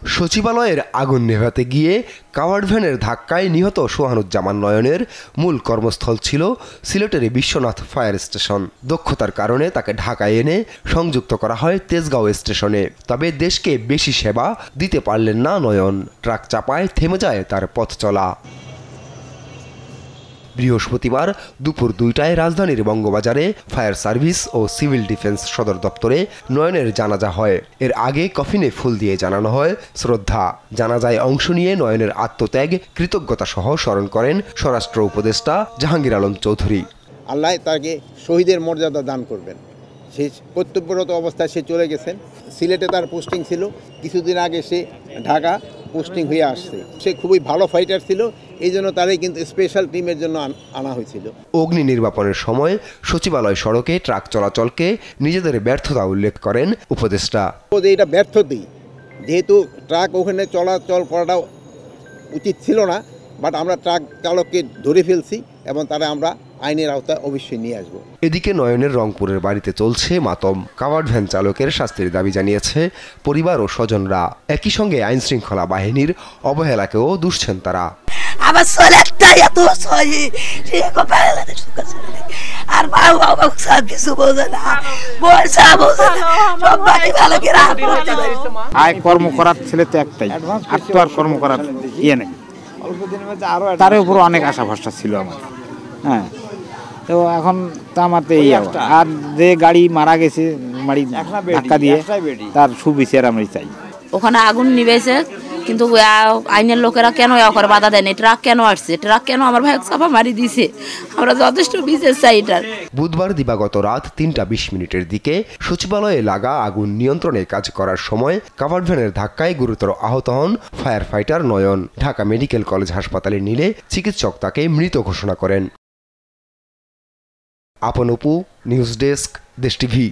সচিবালয়ের আগুন নেভাতে গিয়ে কাভার্ড ভ্যানের ধাক্কায় নিহত সোহানুজ্জামান নয়নের মূল কর্মস্থল ছিল সিলেটের বিশ্বনাথ ফায়ার স্টেশন। দক্ষতার কারণে তাকে ঢাকায় এনে সংযুক্ত করা হয় তেজগাঁও স্টেশনে। তবে দেশকে বেশি সেবা দিতে পারলেন না নয়ন। ট্রাক চাপায় থেমে যায় তার পথ চলা। বৃহস্পতিবার দুপুর 2টায় রাজধানীর বঙ্গবাজারে ফায়ার সার্ভিস ও সিভিল ডিফেন্স সদর দপ্তরে নয়নের জানাজা হয়। এর আগে কফিনে ফুল দিয়ে জানানো হয় শ্রদ্ধা। জানাজায় অংশ নিয়ে নয়নের আত্মত্যাগ, কৃতজ্ঞতা সহ স্মরণ করেন স্বরাষ্ট্র উপদেষ্টা জাহাঙ্গীর আলম চৌধুরী। আল্লাহ তাকে শহীদের মর্যাদা দান করবেন। সে কর্তব্যরত অবস্থায় সে চলে গেছেন। সিলেটে তার পোস্টিং ছিল, কিছুদিন আগে সে ঢাকা পোস্টিং হয়ে আসছে। সে খুবই ভালো ফাইটার ছিল, এই জন্য তারই কিন্তু স্পেশাল টিমের জন্য আনা হয়েছিল। অগ্নি নির্বাপনের সময় সচিবালয় সড়কে ট্রাক চলাচলকে নিজেদের ব্যর্থতা উল্লেখ করেন উপদেষ্টা। এটা ব্যর্থতাই, যেহেতু ট্রাক ওখানে চলাচল করাটা উচিত ছিল না, বাট আমরা ট্রাক চালককে ধরে ফেলছি এবং তারা আমরা আইনের আওতায় অবশ্যই নিয়ে আসবো। এদিকে নয়নের রংপুরের বাড়িতে চলছে মাতম। কাভার্ড ভ্যান চালকের শাস্তির দাবি জানিয়েছে পরিবার ও স্বজনরা। একই সঙ্গে আইন শৃঙ্খলা বাহিনীর অবহেলাকেও দুষছেন তারা। আমার ছেলেটা এত সহি আর বাবা সব কিছু বোঝে না, বর্ষা বোঝে না, সব বাড়ি ভালো করে আয় কর্ম করার ছেলে তো একটাই, আর তো আর কর্ম করার ইয়ে নেই। তার উপর অনেক আশা ভরসা ছিল আমার। হ্যাঁ, তো এখন তো আমার তো এই আর যে গাড়ি মারা গেছে মারি ধাক্কা দিয়ে, তার সুবিচার আমি চাই। ওখানে আগুন নিবেছে, কিন্তু আইনের লোকেরা কেন করে বাধা দেয়নি? ট্রাক কেন আসছে? ট্রাক কেন আমার ভাই চাপা মারি দিছে? আমরা যথেষ্ট বিচার চাই এটার। বুধবার দিবাগত রাত 3:20 দিকে সচিবালয়ে লাগা আগুন নিয়ন্ত্রণে কাজ করার সময় কাভার্ড ভ্যানের ধাক্কায় গুরুতর আহত হন ফায়ার ফাইটার নয়ন। ঢাকা মেডিকেল কলেজ হাসপাতালে নিলে চিকিৎসক তাকে মৃত ঘোষণা করেন। আপন অপু, নিউজ ডেস্ক, দেশ টিভি।